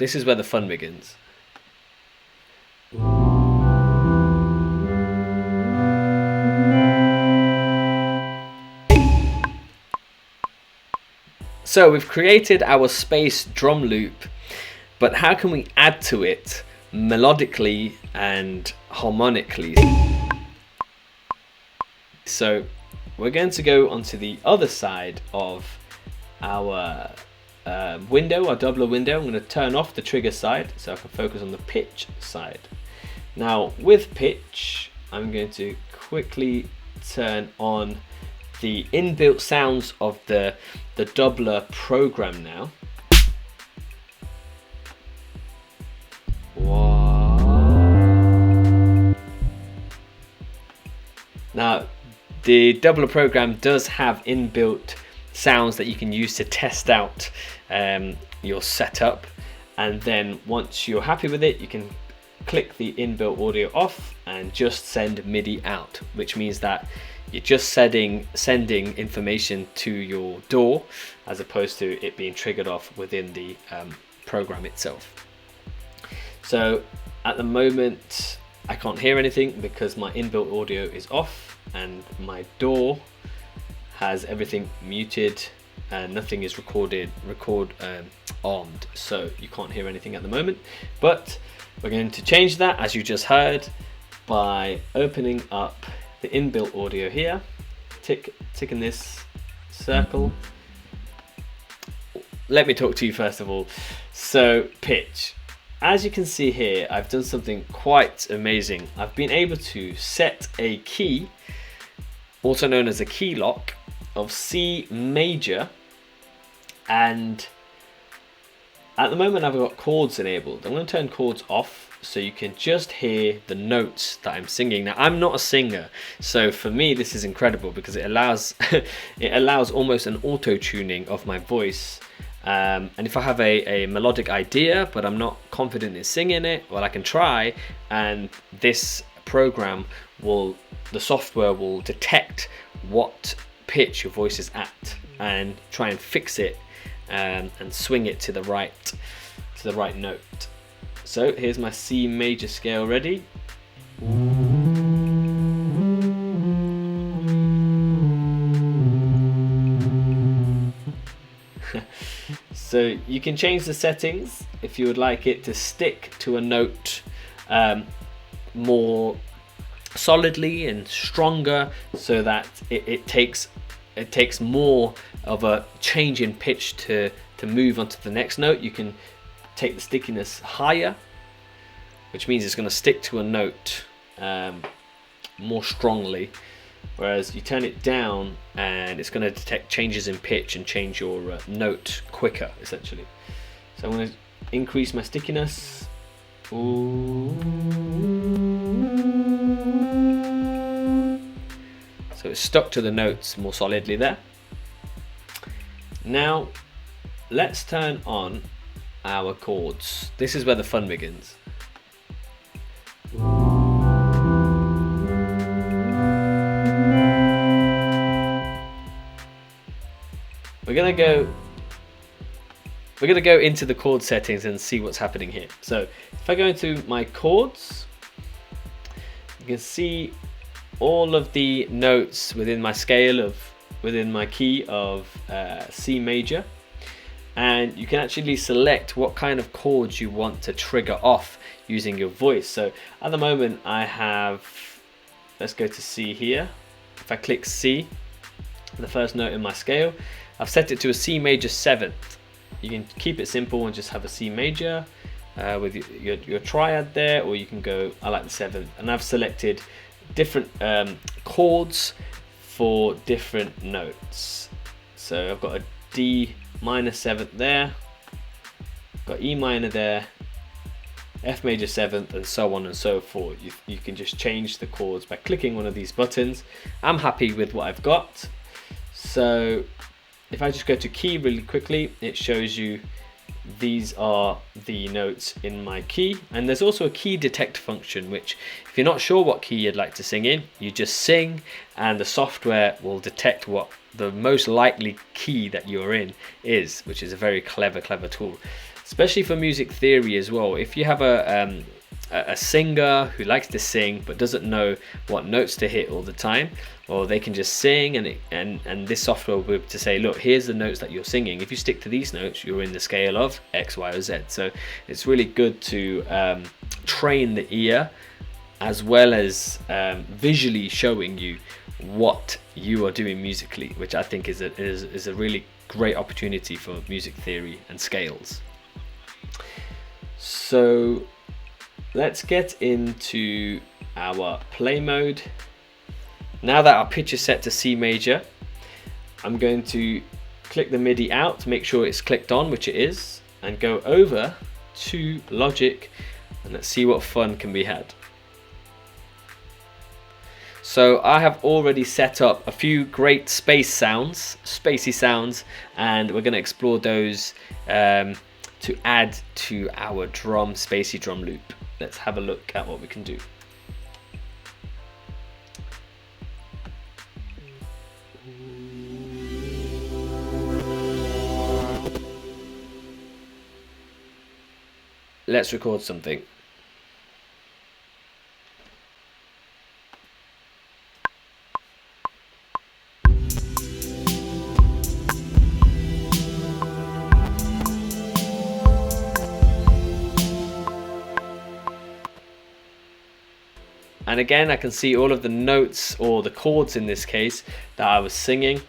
This is where the fun begins. So we've created our space drum loop, but how can we add to it melodically and harmonically? So we're going to go onto the other side of our window, our Dubler window. I'm going to turn off the trigger side so I can focus on the pitch side. Now with pitch, I'm going to quickly turn on the inbuilt sounds of the Dubler program now. Wow. Now the Dubler program does have inbuilt sounds that you can use to test out your setup, and then once you're happy with it, you can click the inbuilt audio off and just send MIDI out, which means that you're just sending information to your DAW as opposed to it being triggered off within the program itself. So at the moment I can't hear anything because my inbuilt audio is off and my DAW has everything muted and nothing is armed, so you can't hear anything at the moment. But we're going to change that, as you just heard, by opening up the inbuilt audio here, ticking this circle. Let me talk to you first of all. So pitch, as you can see here, I've done something quite amazing. I've been able to set a key, also known as a key lock, of C major, and at the moment I've got chords enabled. I'm going to turn chords off so you can just hear the notes that I'm singing. Now I'm not a singer, so for me this is incredible because it allows almost an auto tuning of my voice, and if I have a melodic idea but I'm not confident in singing it, well, I can try, and this program the software will detect what pitch your voice is at and try and fix it and swing it to the right note. So here's my C major scale ready. So you can change the settings if you would like it to stick to a note more solidly and stronger, so that it takes more of a change in pitch to move on to the next note. You can take the stickiness higher, which means it's going to stick to a note more strongly, whereas you turn it down and it's going to detect changes in pitch and change your note quicker, essentially. So I'm going to increase my stickiness. Ooh. So it's stuck to the notes more solidly there. Now let's turn on our chords. This is where the fun begins. We're gonna go into the chord settings and see what's happening here. So if I go into my chords, you can see all of the notes within my scale within my key of C major, and you can actually select what kind of chords you want to trigger off using your voice. So at the moment I have, let's go to C here. If I click C, the first note in my scale, I've set it to a C major 7th. You can keep it simple and just have a C major with your triad there, or you can go, I like the 7th, and I've selected different chords for different notes. So I've got a D minor 7th there, got E minor there, F major 7th, and so on and so forth. You can just change the chords by clicking one of these buttons. I'm happy with what I've got. So if I just go to key really quickly, it shows you these are the notes in my key, and there's also a key detect function, which if you're not sure what key you'd like to sing in, you just sing and the software will detect what the most likely key that you're in is, which is a very clever tool. especially for music theory as well. If you have a singer who likes to sing but doesn't know what notes to hit all the time, or they can just sing, and this software will be able to say, look, here's the notes that you're singing. If you stick to these notes, you're in the scale of X, Y, or Z. So it's really good to train the ear, as well as visually showing you what you are doing musically, which I think is a really great opportunity for music theory and scales. So let's get into our play mode. Now that our pitch is set to C major, I'm going to click the MIDI out to make sure it's clicked on, which it is, and go over to Logic, and let's see what fun can be had. So I have already set up a few great spacey sounds, and we're going to explore those to add to our spacey drum loop. Let's have a look at what we can do. Let's record something. And again, I can see all of the notes, or the chords in this case, that I was singing.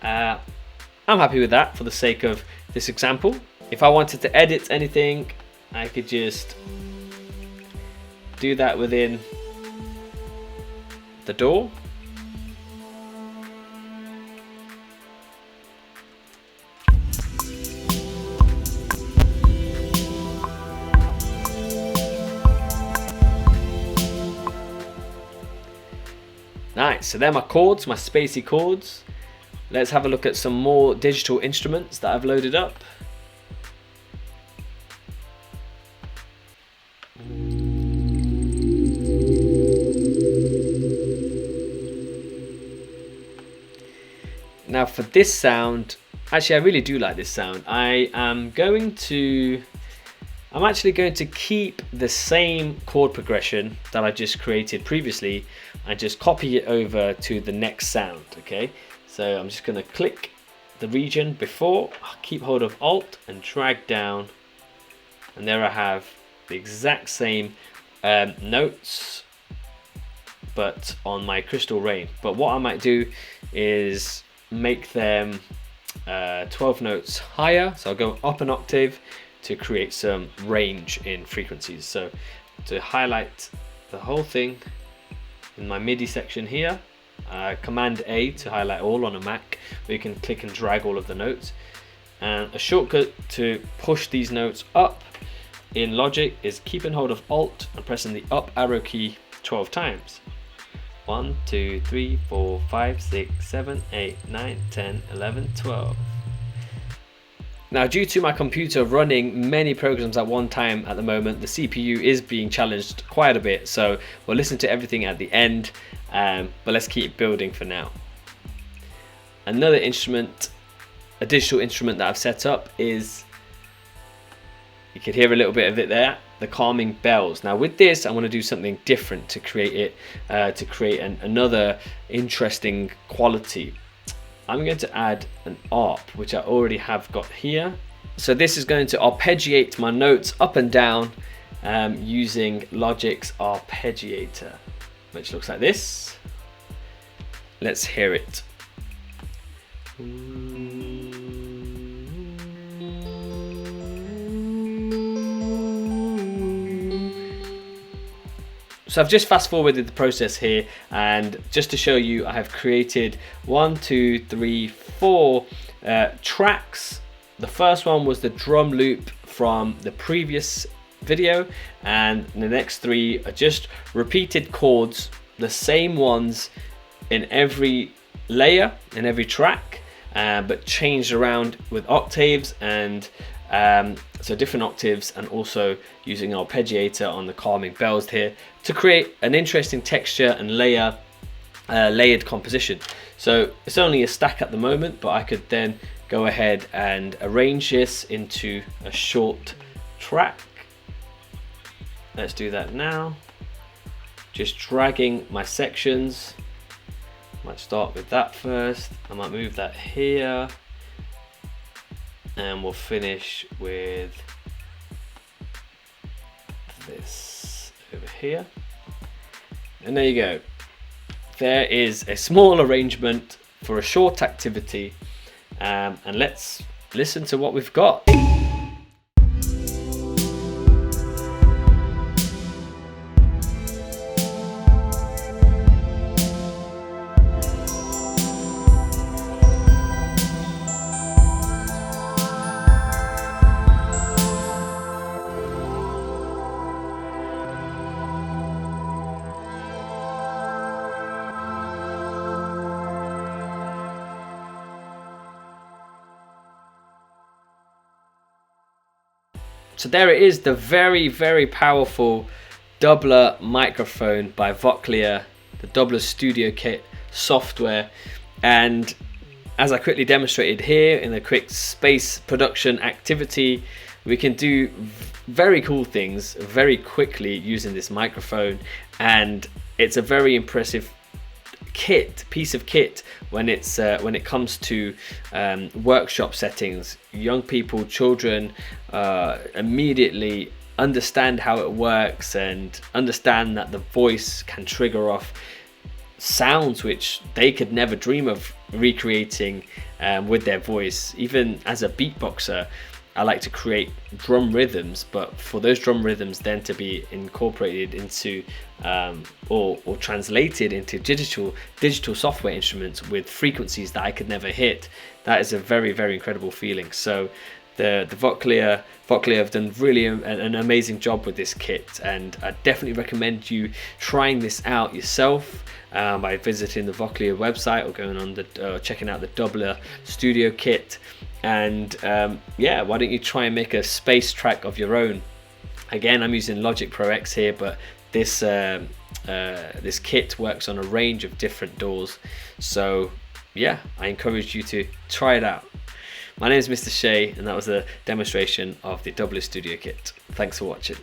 I'm happy with that for the sake of this example. If I wanted to edit anything, I could just do that within the DAW. Nice, so they're my chords, my spacey chords. Let's have a look at some more digital instruments that I've loaded up. Now for this sound, actually I really do like this sound. I'm actually going to keep the same chord progression that I just created previously and just copy it over to the next sound, okay? So I'm just gonna click the region before, keep hold of Alt and drag down, and there I have the exact same notes, but on my Crystal Rain. But what I might do is make them 12 notes higher, so I'll go up an octave to create some range in frequencies. So to highlight the whole thing in my MIDI section here, Command A to highlight all on a Mac, where you can click and drag all of the notes. And a shortcut to push these notes up in Logic is keeping hold of Alt and pressing the up arrow key 12 times. 1, 2, 3, 4, 5, 6, 7, 8, 9, 10, 11, 12. Now, due to my computer running many programs at one time at the moment, the CPU is being challenged quite a bit, so we'll listen to everything at the end, but let's keep building for now. Another instrument, a digital instrument that I've set up is, you can hear a little bit of it there, the calming bells. Now with this, I want to do something different to create it, to create another interesting quality. I'm going to add an ARP, which I already have got here. So this is going to arpeggiate my notes up and down using Logic's arpeggiator, which looks like this. Let's hear it. So I've just fast forwarded the process here, and just to show you, I have created 1, 2, 3, 4 tracks. The first one was the drum loop from the previous video, and the next 3 are just repeated chords, the same ones in every layer, in every track, but changed around with octaves, and so different octaves, and also using an arpeggiator on the calming bells here to create an interesting texture and layered composition. So it's only a stack at the moment, but I could then go ahead and arrange this into a short track. Let's do that now. Just dragging my sections. Might start with that first. I might move that here, and we'll finish with this over here. And there you go. There is a small arrangement for a short activity, and let's listen to what we've got. So there it is, the very, very powerful Dubler microphone by Voclear, the Dubler Studio Kit software. And as I quickly demonstrated here in a quick space production activity, we can do very cool things very quickly using this microphone. And it's a very impressive piece of kit when it comes to workshop settings. Young people, children immediately understand how it works and understand that the voice can trigger off sounds which they could never dream of recreating with their voice. Even as a beatboxer, I like to create drum rhythms, but for those drum rhythms then to be incorporated into or translated into digital software instruments with frequencies that I could never hit, that is a very, very incredible feeling. So the Voclear have done really an amazing job with this kit, and I definitely recommend you trying this out yourself by visiting the Voclear website or going on checking out the Dubler Studio Kit. And yeah, why don't you try and make a space track of your own? Again, I'm using Logic Pro X here, but this this kit works on a range of different DAWs. So yeah, I encourage you to try it out. My name is Mr. Shay, and that was a demonstration of the Dubler Studio Kit. Thanks for watching.